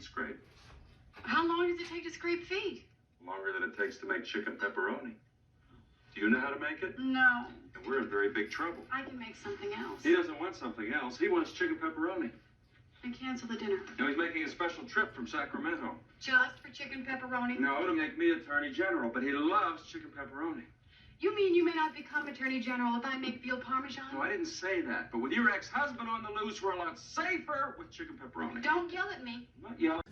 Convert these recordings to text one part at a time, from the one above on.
and scrape. How long does it take to scrape feet? Longer than it takes to make chicken pepperoni. Do you know how to make it? No. And we're in very big trouble. I can make something else. He doesn't want something else. He wants chicken pepperoni. Then cancel the dinner. Now he's making a special trip from Sacramento. Just for chicken pepperoni? No, to make me Attorney General, but he loves chicken pepperoni. You mean you may not become Attorney General if I make veal parmesan? No, I didn't say that. But with your ex-husband on the loose, we're a lot safer with chicken pepperoni. Don't yell at me. I'm not yelling.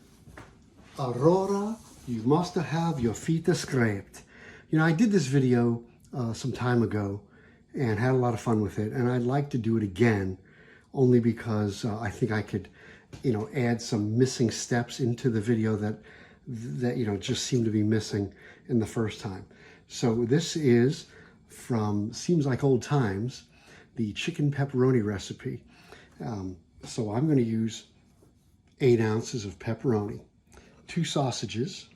Aurora, you must have your feet scraped. You know, I did this video some time ago and had a lot of fun with it, and I'd like to do it again only because I think I could, you know, add some missing steps into the video that you know, just seemed to be missing in the first time. So this is from Seems Like Old Times, the chicken pepperoni recipe. So I'm going to use 8 ounces of pepperoni, 2 sausages.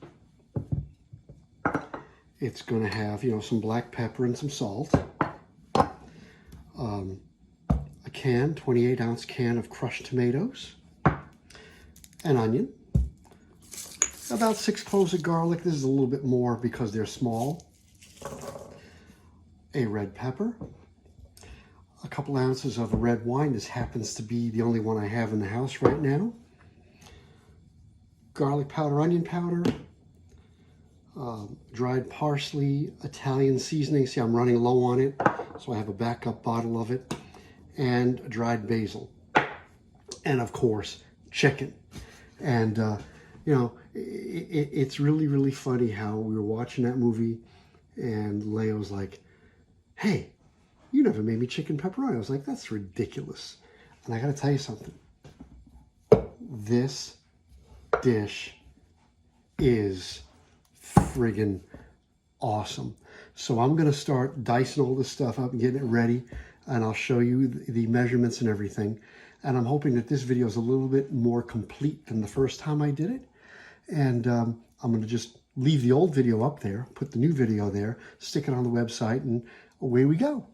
It's going to have, you know, some black pepper and some salt. A can, 28-ounce can of crushed tomatoes. An onion. About 6 cloves of garlic. This is a little bit more because they're small. A red pepper. A couple ounces of red wine. This happens to be the only one I have in the house right now. Garlic powder, onion powder. Dried parsley, Italian seasoning. See, I'm running low on it, so I have a backup bottle of it. And dried basil. And of course, chicken. And, you know, it's really, really funny how we were watching that movie and Leo's like, hey, you never made me chicken pepperoni. I was like, that's ridiculous. And I got to tell you something. This dish is friggin' awesome. So I'm going to start dicing all this stuff up and getting it ready. And I'll show you the measurements and everything. And I'm hoping that this video is a little bit more complete than the first time I did it. And I'm going to just leave the old video up there, put the new video there, stick it on the website, and away we go.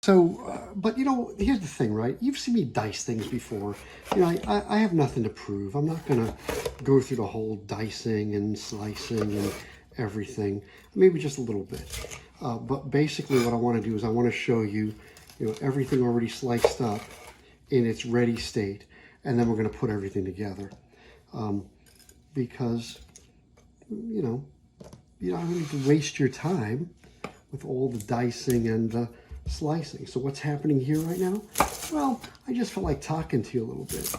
So, but you know, here's the thing, right? You've seen me dice things before. You know, I have nothing to prove. I'm not going to go through the whole dicing and slicing and everything. Maybe just a little bit. But basically what I want to do is I want to show you, you know, everything already sliced up in its ready state. And then we're going to put everything together. Because, you know, you don't need to waste your time with all the dicing and the slicing. So what's happening here right now? Well, I just felt like talking to you a little bit.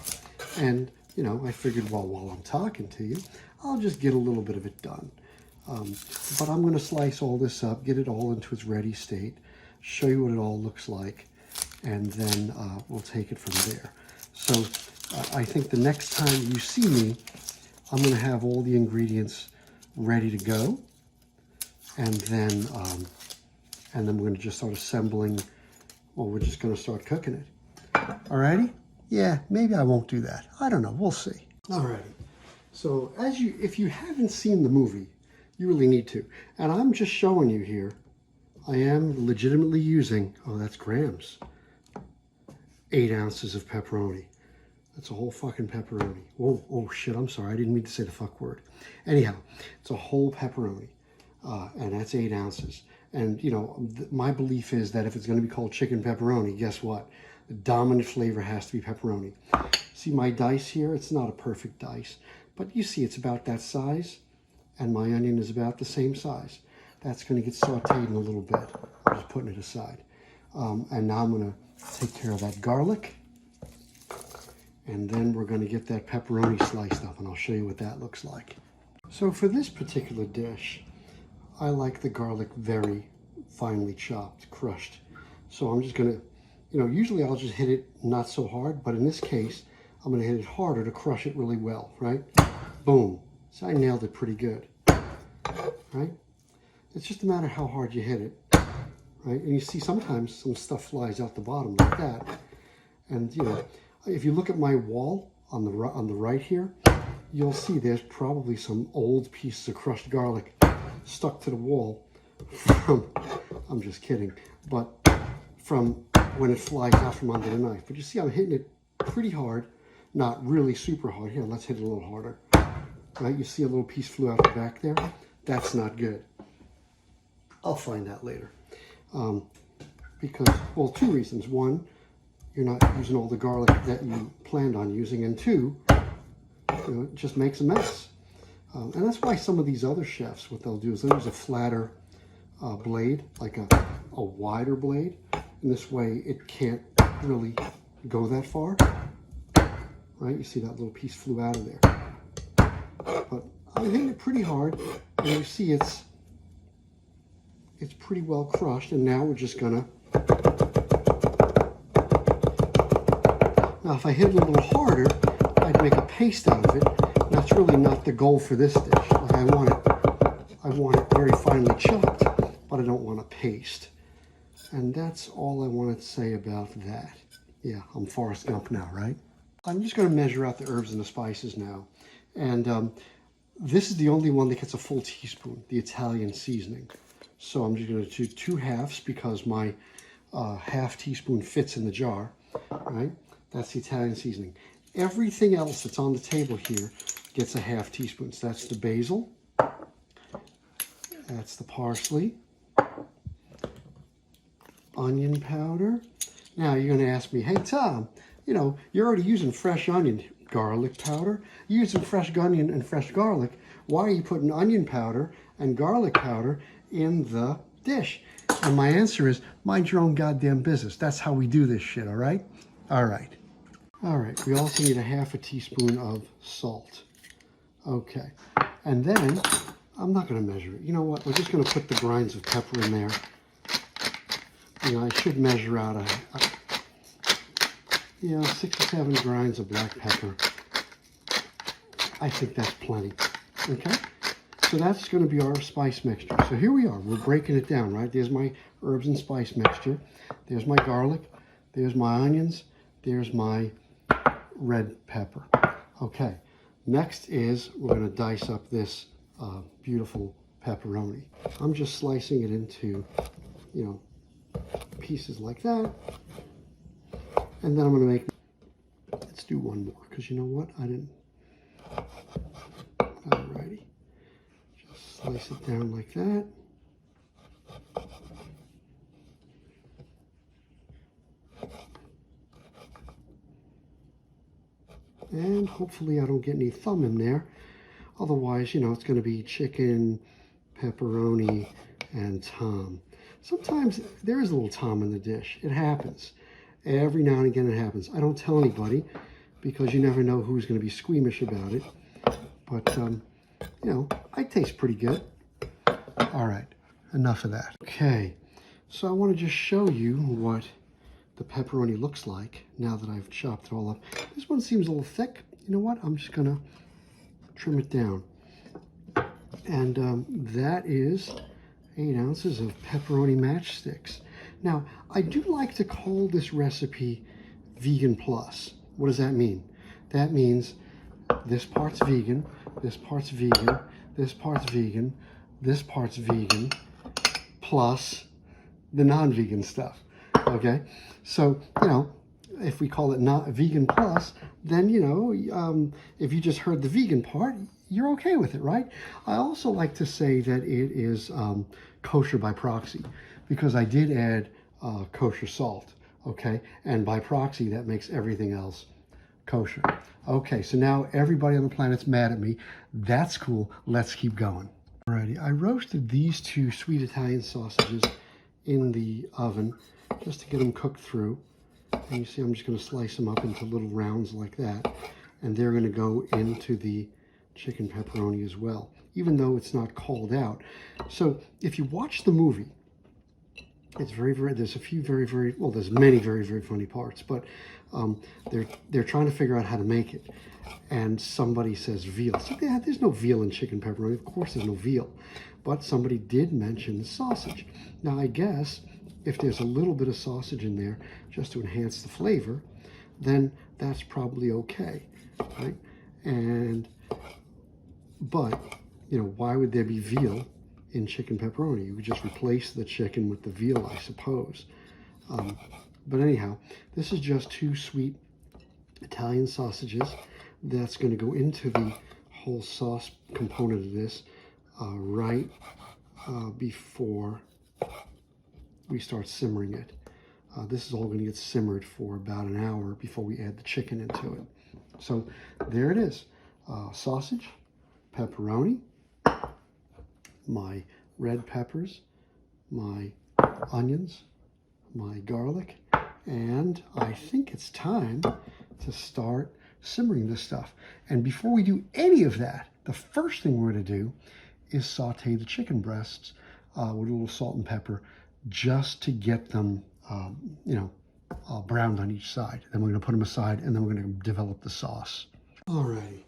And, you know, I figured, well, while I'm talking to you, I'll just get a little bit of it done. But I'm going to slice all this up, get it all into its ready state, show you what it all looks like, and then we'll take it from there. So I think the next time you see me, I'm going to have all the ingredients ready to go, and then we're going to just start assembling. Well, we're just going to start cooking it. Alrighty? Yeah, maybe I won't do that. I don't know. We'll see. Alrighty. So if you haven't seen the movie, you really need to. And I'm just showing you here. I am legitimately using, oh, that's grams, 8 ounces of pepperoni. That's a whole fucking pepperoni. Whoa, oh shit, I'm sorry. I didn't mean to say the fuck word. Anyhow, it's a whole pepperoni. And that's 8 ounces. And, you know, my belief is that if it's going to be called chicken pepperoni, guess what? The dominant flavor has to be pepperoni. See my dice here? It's not a perfect dice. But you see it's about that size. And my onion is about the same size. That's going to get sauteed in a little bit. I'm just putting it aside. And now I'm going to take care of that garlic. And then we're going to get that pepperoni sliced up, and I'll show you what that looks like. So for this particular dish, I like the garlic very finely chopped, crushed. So I'm just going to, you know, usually I'll just hit it not so hard, but in this case, I'm going to hit it harder to crush it really well, right? Boom. So I nailed it pretty good, right? It's just a matter how hard you hit it, right? And you see sometimes some stuff flies out the bottom like that. And, you know, if you look at my wall on the right here, you'll see there's probably some old pieces of crushed garlic stuck to the wall from, I'm just kidding, but from when it flies out from under the knife. But you see I'm hitting it pretty hard not really super hard. Here, let's hit it a little harder. Right, you see a little piece flew out the back there? That's not good. I'll find out later. Because, well, two reasons. One, you're not using all the garlic that you planned on using, and two, you know, it just makes a mess. And that's why some of these other chefs, what they'll do is they'll use a flatter blade, like a wider blade. And this way it can't really go that far. Right? You see that little piece flew out of there. But I'm hitting it pretty hard, and you see it's pretty well crushed. And now we're just gonna. Now, if I hit it a little harder, I'd make a paste out of it. And that's really not the goal for this dish. Like I want it very finely chopped, but I don't want a paste. And that's all I wanted to say about that. Yeah, I'm Forrest Gump now, right? I'm just going to measure out the herbs and the spices now. And this is the only one that gets a full teaspoon, the Italian seasoning. So I'm just going to do 2 halves because my half teaspoon fits in the jar, right? That's the Italian seasoning. Everything else that's on the table here gets a half teaspoon. So that's the basil. That's the parsley. Onion powder. Now you're going to ask me, hey Tom, you know, you're already using fresh onion, garlic powder. You're using fresh onion and fresh garlic. Why are you putting onion powder and garlic powder in the dish? And my answer is, mind your own goddamn business. That's how we do this shit, all right? All right. All right, we also need a half a teaspoon of salt. Okay, and then, I'm not gonna measure it. You know what, we're just gonna put the grinds of pepper in there. You know, I should measure out you know, 6 or 7 grinds of black pepper. I think that's plenty, okay? So that's gonna be our spice mixture. So here we are, we're breaking it down, right? There's my herbs and spice mixture. There's my garlic, there's my onions, there's my red pepper. Okay, next is we're going to dice up this beautiful pepperoni. I'm just slicing it into, you know, pieces like that. And then I'm going to make, let's do one more, because you know what, I didn't. Alrighty, just slice it down like that. And hopefully I don't get any thumb in there. Otherwise, you know, it's going to be chicken, pepperoni, and thyme. Sometimes there is a little thyme in the dish. It happens. Every now and again it happens. I don't tell anybody because you never know who's going to be squeamish about it. But, you know, I taste pretty good. All right, enough of that. Okay, so I want to just show you what the pepperoni looks like now that I've chopped it all up. This one seems a little thick. You know what? I'm just gonna trim it down. And that is 8 ounces of pepperoni matchsticks. Now, I do like to call this recipe Vegan Plus. What does that mean? That means this part's vegan, this part's vegan, this part's vegan, this part's vegan, plus the non-vegan stuff. Okay, so, you know, if we call it not vegan plus, then, you know, if you just heard the vegan part, you're okay with it, right? I also like to say that it is kosher by proxy, because I did add kosher salt, okay? And by proxy, that makes everything else kosher. Okay, so now everybody on the planet's mad at me. That's cool. Let's keep going. Alrighty, I roasted these 2 sweet Italian sausages in the oven just to get them cooked through. And you see I'm just going to slice them up into little rounds like that. And they're going to go into the chicken pepperoni as well, even though it's not called out. So if you watch the movie, it's there's a few well, there's many very funny parts, but they're trying to figure out how to make it. And somebody says veal. So yeah, there's no veal in chicken pepperoni. Of course there's no veal. But somebody did mention sausage. Now I guess if there's a little bit of sausage in there just to enhance the flavor, then that's probably okay, right? But, you know, why would there be veal in chicken pepperoni? You would just replace the chicken with the veal, I suppose. But anyhow, this is just 2 sweet Italian sausages. That's going to go into the whole sauce component of this right before we start simmering it. This is all going to get simmered for about an hour before we add the chicken into it. So there it is. Sausage, pepperoni, my red peppers, my onions, my garlic, and I think it's time to start simmering this stuff. And before we do any of that, the first thing we're going to do is saute the chicken breasts with a little salt and pepper just to get them, browned on each side. Then we're going to put them aside, and then we're going to develop the sauce. Alrighty,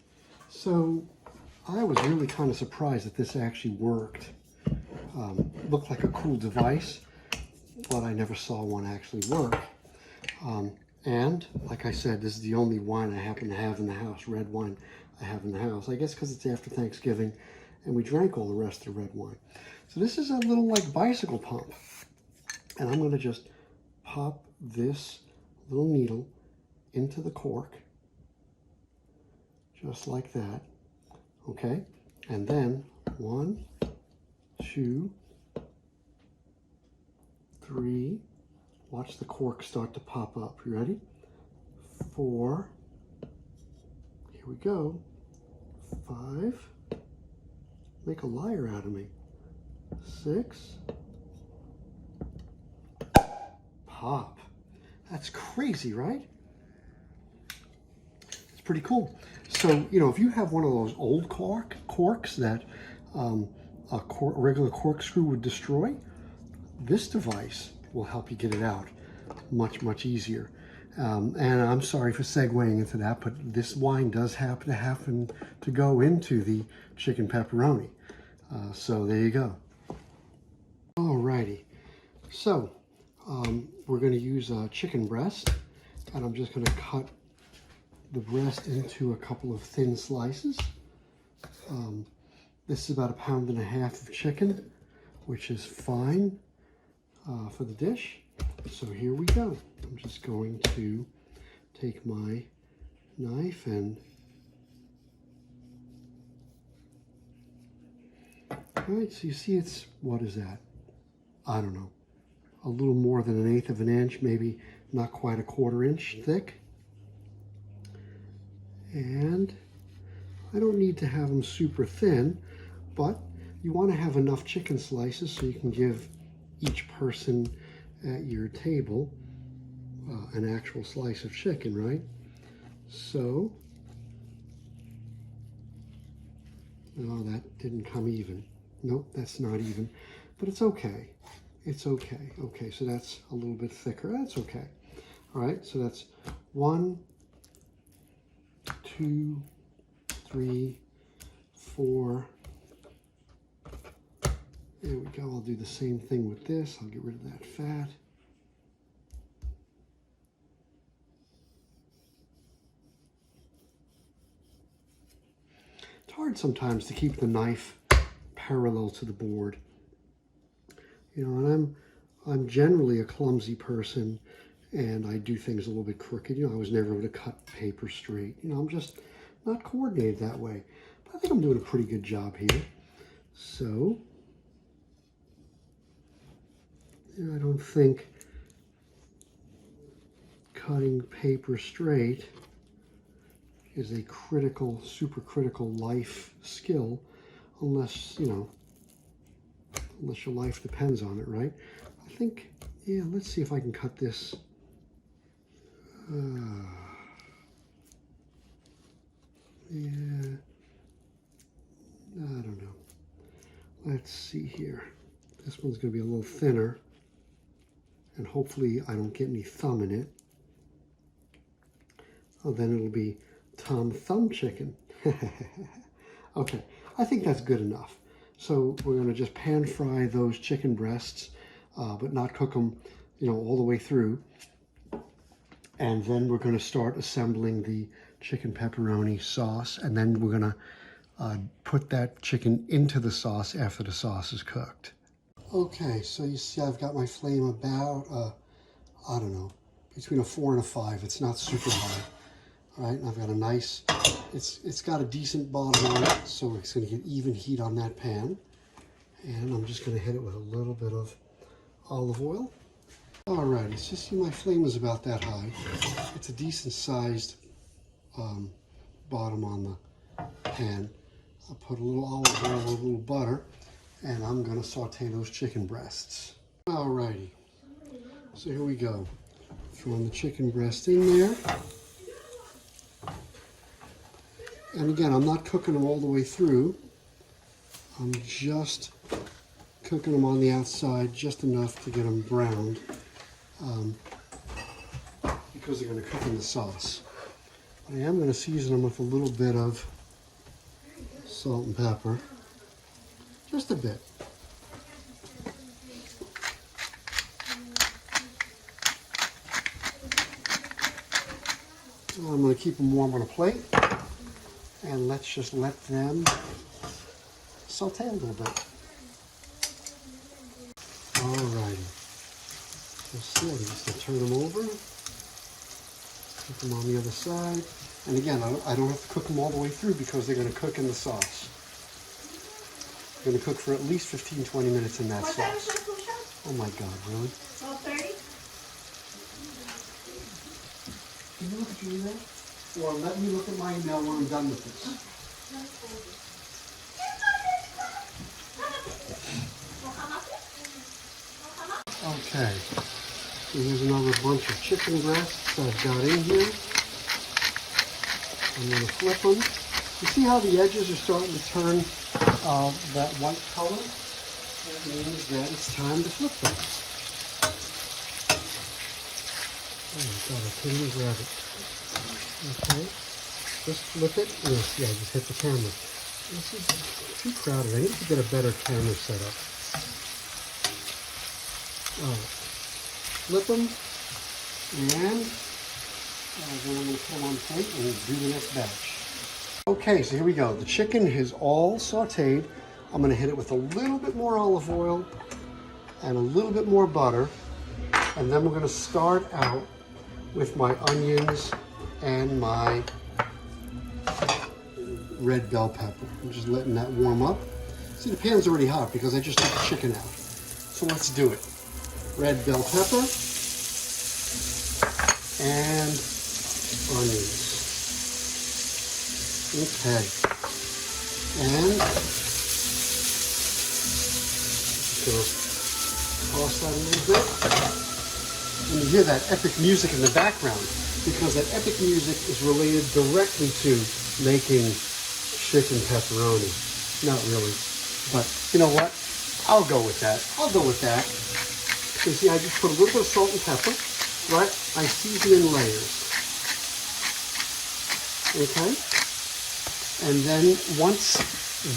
so I was really kind of surprised that this actually worked. Looked like a cool device, but I never saw one actually work. And like I said, this is the only wine I happen to have in the house, red wine I have in the house. I guess because it's after Thanksgiving and we drank all the rest of the red wine. So this is a little like bicycle pump. And I'm going to just pop this little needle into the cork, just like that. Okay, and then 1, 2, 3. Watch the cork start to pop up. You ready? 4. Here we go. 5. Make a liar out of me. 6. Pop. That's crazy, right? It's pretty cool. So, if you have one of those old corks that a regular corkscrew would destroy, this device will help you get it out much, much easier. And I'm sorry for segueing into that, but this wine does happen to go into the chicken pepperoni. So there you go. Alrighty. So we're going to use a chicken breast, and I'm just going to cut the breast into a couple of thin slices. This is about 1.5 pounds of chicken, which is fine for the dish. So here we go. I'm just going to take my knife and all right, so you see it's, what is that? I don't know, a little more than 1/8 of an inch, maybe not quite a 1/4 inch thick. And I don't need to have them super thin, but you want to have enough chicken slices so you can give each person at your table an actual slice of chicken, right? So, oh, that didn't come even. Nope, that's not even, but it's okay. It's okay. Okay, so that's a little bit thicker. That's okay. All right, so that's 1, 2, 3, 4. There we go. I'll do the same thing with this. I'll get rid of that fat. It's hard sometimes to keep the knife parallel to the board. And I'm generally a clumsy person, and I do things a little bit crooked. I was never able to cut paper straight. I'm just not coordinated that way. But I think I'm doing a pretty good job here. So I don't think cutting paper straight is a critical, super critical life skill, unless, unless your life depends on it, right? I think, yeah, let's see if I can cut this. Yeah, I don't know. Let's see here. This one's going to be a little thinner, and hopefully I don't get any thumb in it. Oh, then it'll be Tom Thumb chicken. Okay, I think that's good enough. So we're going to just pan fry those chicken breasts, but not cook them, all the way through. And then we're going to start assembling the chicken pepperoni sauce, and then we're going to put that chicken into the sauce after the sauce is cooked. Okay, so you see I've got my flame about, I don't know, between a 4 and a 5. It's not super high. All right, and I've got a nice, it's got a decent bottom on it, so it's going to get even heat on that pan. And I'm just going to hit it with a little bit of olive oil. All right, so you see my flame is about that high. It's a decent sized bottom on the pan. I'll put a little olive oil, a little butter, and I'm going to saute those chicken breasts. All righty, so here we go. Throwing the chicken breast in there. And again, I'm not cooking them all the way through. I'm just cooking them on the outside just enough to get them browned because they're going to cook in the sauce. I am going to season them with a little bit of salt and pepper, just a bit. And I'm going to keep them warm on a plate, and let's just let them saute a little bit. Alrighty. Let's see, I'm just going to turn them over. Put them on the other side. And again, I don't have to cook them all the way through because they're going to cook in the sauce. They're going to cook for at least 15-20 minutes in that sauce. Oh my God, really? 12:30? Can you look at your email? Or let me look at my email when I'm done with this. Okay, so here's another bunch of chicken breasts I've got in here. I'm going to flip them. You see how the edges are starting to turn that white color? That means that it's time to flip them. Oh my God, I couldn't even grab it. Okay, just flip it. Yes, yeah, just hit the camera. This is too crowded. I need to get a better camera set up. Flip them, and then I'm going to put them on the plate and do the next batch. Okay, so here we go. The chicken is all sauteed. I'm going to hit it with a little bit more olive oil and a little bit more butter, and then we're going to start out with my onions and my red bell pepper. I'm just letting that warm up. See, the pan's already hot because I just took the chicken out. So let's do it. Red bell pepper and onions. Okay. And just gonna toss that a little bit. And you hear that epic music in the background because that epic music is related directly to making chicken pepperoni. Not really, but you know what? I'll go with that. I'll go with that. You see, I just put a little bit of salt and pepper, right? I season in layers. Okay? And then once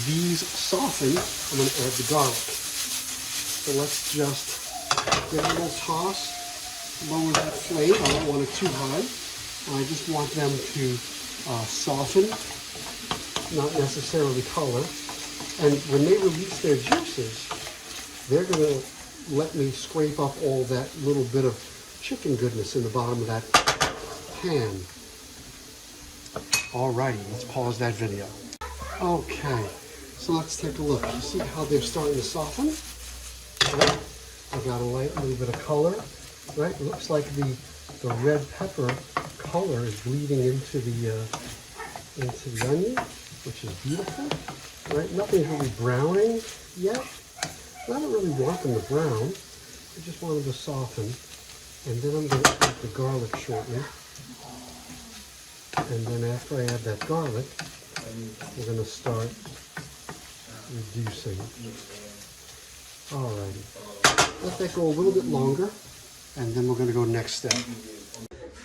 these soften, I'm going to add the garlic. So let's just give it a little toss, lower that flame. I don't want it too high. I just want them to soften, not necessarily color. And when they release their juices, they're going to let me scrape up all that little bit of chicken goodness in the bottom of that pan. Alrighty, let's pause that video. Okay, so let's take a look. You see how they're starting to soften? Right? I got a little bit of color, right? It looks like the red pepper color is bleeding into the onion, which is beautiful, right? Nothing's really browning yet. I don't really want them to brown. I just want them to soften. And then I'm going to add the garlic shortly. And then after I add that garlic, we're going to start reducing. Alrighty. Let that go a little bit longer, and then we're going to go next step.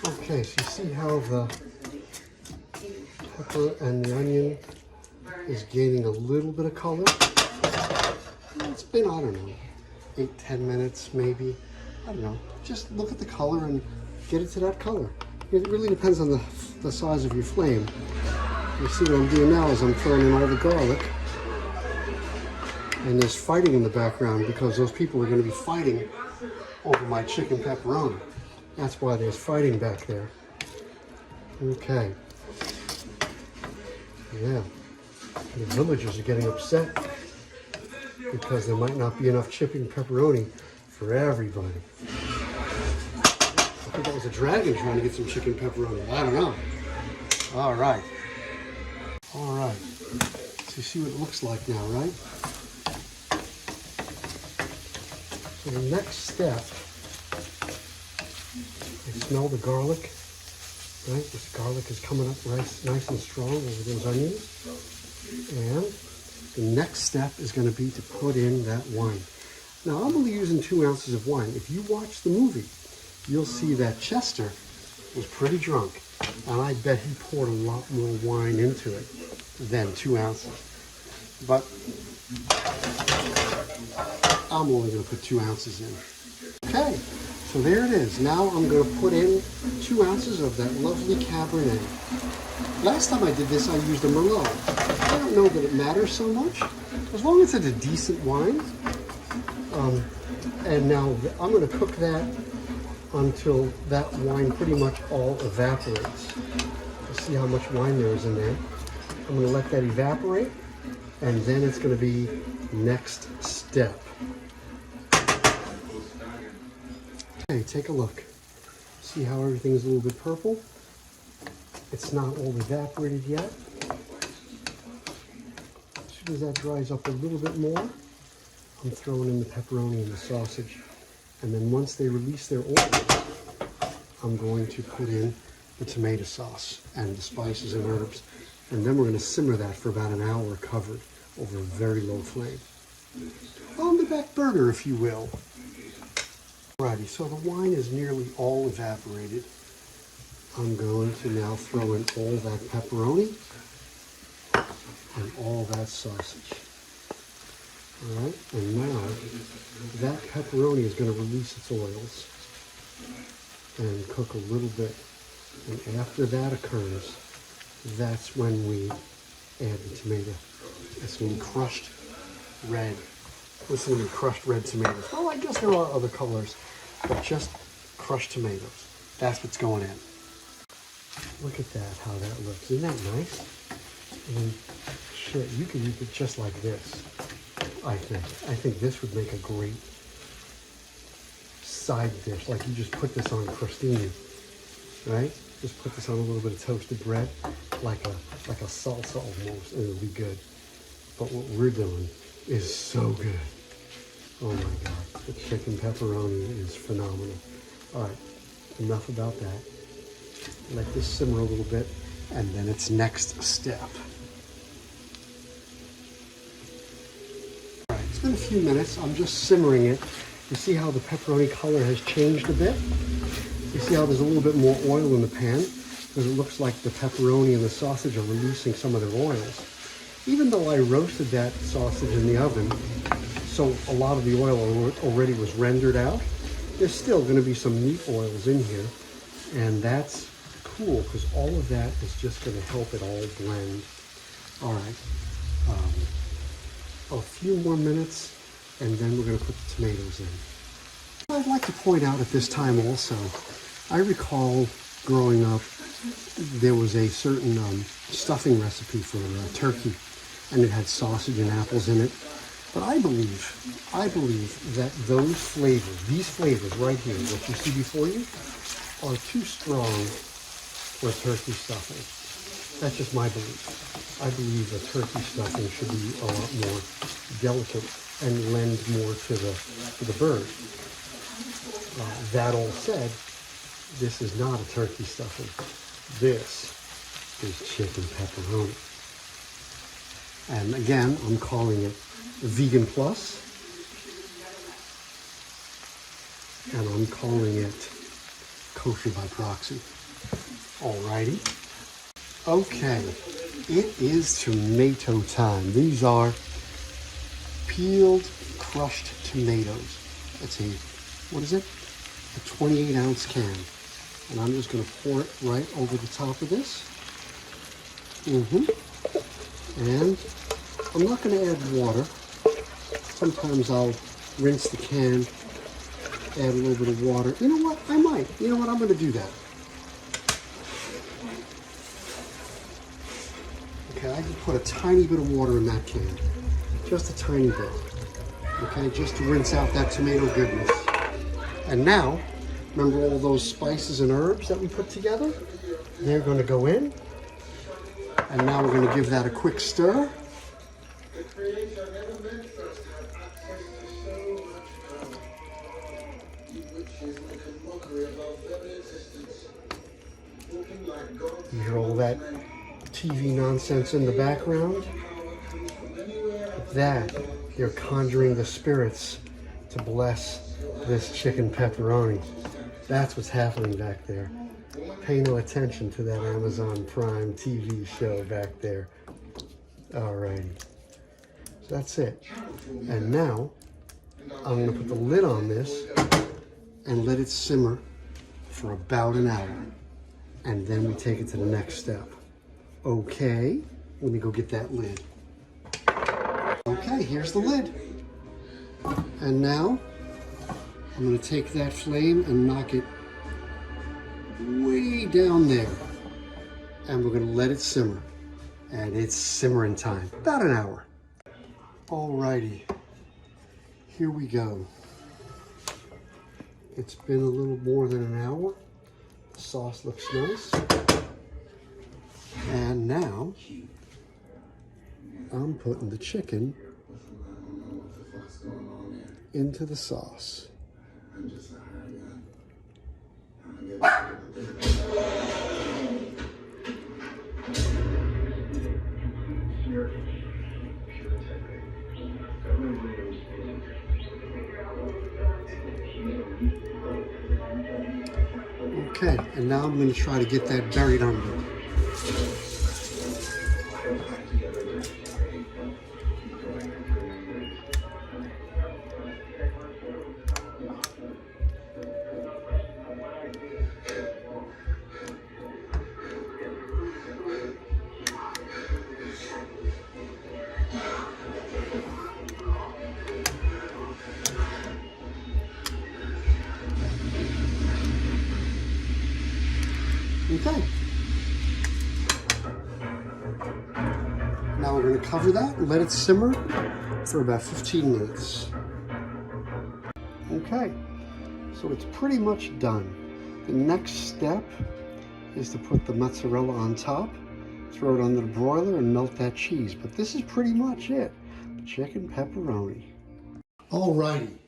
Okay, so you see how the pepper and the onion is gaining a little bit of color? It's been, I don't know, 8-10 minutes maybe. I don't know. Just look at the color and get it to that color. It really depends on the size of your flame. You see what I'm doing now is I'm throwing in all the garlic. And there's fighting in the background because those people are going to be fighting over my chicken pepperoni. That's why there's fighting back there. Okay. Yeah. The villagers are getting upset because there might not be enough chicken pepperoni for everybody. I think that was a dragon trying to get some chicken pepperoni. I don't know. All right. All right. So you see what it looks like now, right? So the next step, I smell the garlic, right? This garlic is coming up nice and strong over those onions. And the next step is going to be to put in that wine. Now, I'm only using 2 ounces of wine. If you watch the movie, you'll see that Chester was pretty drunk. And I bet he poured a lot more wine into it than 2 ounces. But I'm only going to put 2 ounces in. Okay, so there it is. Now I'm going to put in 2 ounces of that lovely Cabernet. Last time I did this, I used a Merlot. I don't know that it matters so much, as long as it's a decent wine. And now I'm going to cook that until that wine pretty much all evaporates. Let's see how much wine there is in there. I'm going to let that evaporate, and then it's going to be next step. Okay, take a look. See how everything's a little bit purple? It's not all evaporated yet. As soon as that dries up a little bit more, I'm throwing in the pepperoni and the sausage. And then once they release their oil, I'm going to put in the tomato sauce and the spices and herbs. And then we're going to simmer that for about an hour covered over a very low flame. On the back burner, if you will. Alrighty, so the wine is nearly all evaporated. I'm going to now throw in all that pepperoni and all that sausage. All right, and now that pepperoni is going to release its oils and cook a little bit. And after that occurs, that's when we add the tomato. It's going to be crushed red. This is going to be crushed red tomatoes. Well, I guess there are other colors, but just crushed tomatoes. That's what's going in. Look at that, how that looks. Isn't that nice? I mean, shit, you could eat it just like this, I think. I think this would make a great side dish. Like you just put this on crostini, right? Just put this on a little bit of toasted bread, like a salsa almost, and it'll be good. But what we're doing is so good. Oh my God, the chicken pepperoni is phenomenal. All right, enough about that. Let this simmer a little bit, and then it's next step. All right, it's been a few minutes. I'm just simmering it. You see how the pepperoni color has changed a bit? You see how there's a little bit more oil in the pan? Because it looks like the pepperoni and the sausage are releasing some of their oils. Even though I roasted that sausage in the oven, so a lot of the oil already was rendered out, there's still going to be some meat oils in here, and that's cool because all of that is just going to help it all blend. All right, a few more minutes, and then we're going to put the tomatoes in. I'd like to point out at this time also, I recall growing up, there was a certain stuffing recipe for turkey, and it had sausage and apples in it. But I believe that those flavors, these flavors right here, what you see before you, are too strong for turkey stuffing. That's just my belief. I believe that turkey stuffing should be a lot more delicate and lend more to the bird. That all said, this is not a turkey stuffing. This is chicken pepperoni. And again, I'm calling it Vegan Plus. And I'm calling it Kosher by Proxy. Alrighty. Okay, it is tomato time. These are peeled, crushed tomatoes. It's what is it? A 28-ounce can. And I'm just going to pour it right over the top of this. And I'm not going to add water. Sometimes I'll rinse the can, add a little bit of water. You know what? I might. You know what? I'm going to do that. Okay, I just put a tiny bit of water in that can. Just a tiny bit. Okay, just to rinse out that tomato goodness. And now, remember all those spices and herbs that we put together? They're going to go in. And now we're going to give that a quick stir. You hear all that TV nonsense in the background? That, you're conjuring the spirits to bless this chicken pepperoni. That's what's happening back there. Pay no attention to that Amazon Prime TV show back there. Alrighty. So that's it. And now, I'm going to put the lid on this and let it simmer for about an hour. And then we take it to the next step. Okay, let me go get that lid. Okay, here's the lid. And now, I'm going to take that flame and knock it way down there. And we're going to let it simmer. And it's simmering time, about an hour. Alrighty, here we go. It's been a little more than an hour. The sauce looks nice. And now, I'm putting the chicken into the sauce. Okay, and now I'm going to try to get that buried under. Okay. Now we're going to cover that and let it simmer for about 15 minutes. Okay, so it's pretty much done. The next step is to put the mozzarella on top, throw it under the broiler and melt that cheese. But this is pretty much it. Chicken pepperoni. Alrighty,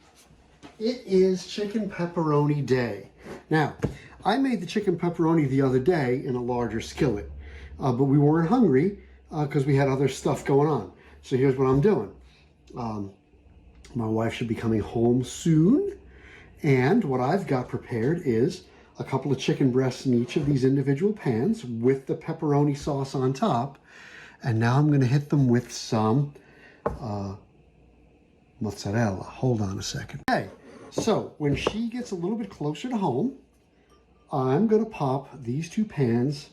it is chicken pepperoni day. Now, I made the chicken pepperoni the other day in a larger skillet, but we weren't hungry because we had other stuff going on. So here's what I'm doing. My wife should be coming home soon, and what I've got prepared is a couple of chicken breasts in each of these individual pans with the pepperoni sauce on top, and now I'm going to hit them with some mozzarella. Hold on a second. Okay, so when she gets a little bit closer to home, I'm going to pop these two pans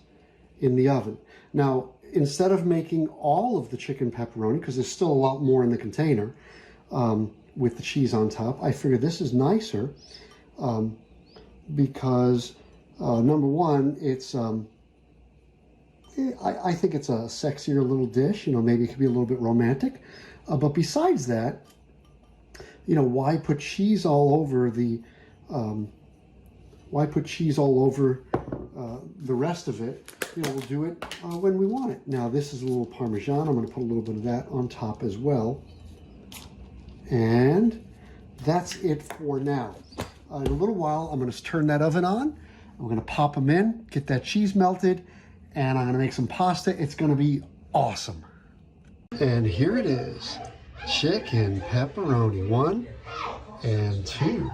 in the oven. Now, instead of making all of the chicken pepperoni, because there's still a lot more in the container with the cheese on top, I figure this is nicer because, number one, it's I think it's a sexier little dish. You know, maybe it could be a little bit romantic. But besides that, you know, why put cheese all over the the rest of it? You know, we'll do it when we want it. Now, this is a little Parmesan. I'm going to put a little bit of that on top as well. And that's it for now. In a little while, I'm going to turn that oven on. I'm going to pop them in, get that cheese melted, and I'm going to make some pasta. It's going to be awesome. And here it is. Chicken pepperoni. 1 and 2.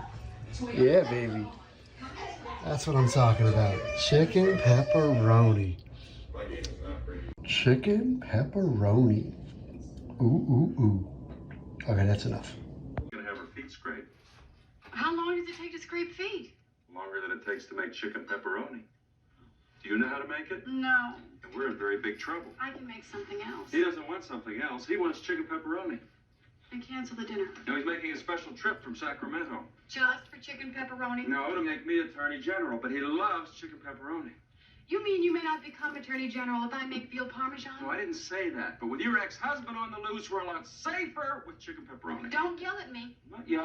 Yeah, baby. That's what I'm talking about. Chicken pepperoni. Chicken pepperoni. Ooh, ooh, ooh. Okay, that's enough. Gonna have her feet scraped. How long does it take to scrape feet? Longer than it takes to make chicken pepperoni. Do you know how to make it? No. And we're in very big trouble. I can make something else. He doesn't want something else. He wants chicken pepperoni. And cancel the dinner. Now he's making a special trip from Sacramento. Just for chicken pepperoni? No, to make me Attorney General, but he loves chicken pepperoni. You mean you may not become Attorney General if I make veal parmesan? No, I didn't say that. But with your ex-husband on the loose, we're a lot safer with chicken pepperoni. Don't yell at me. I'm not yelling.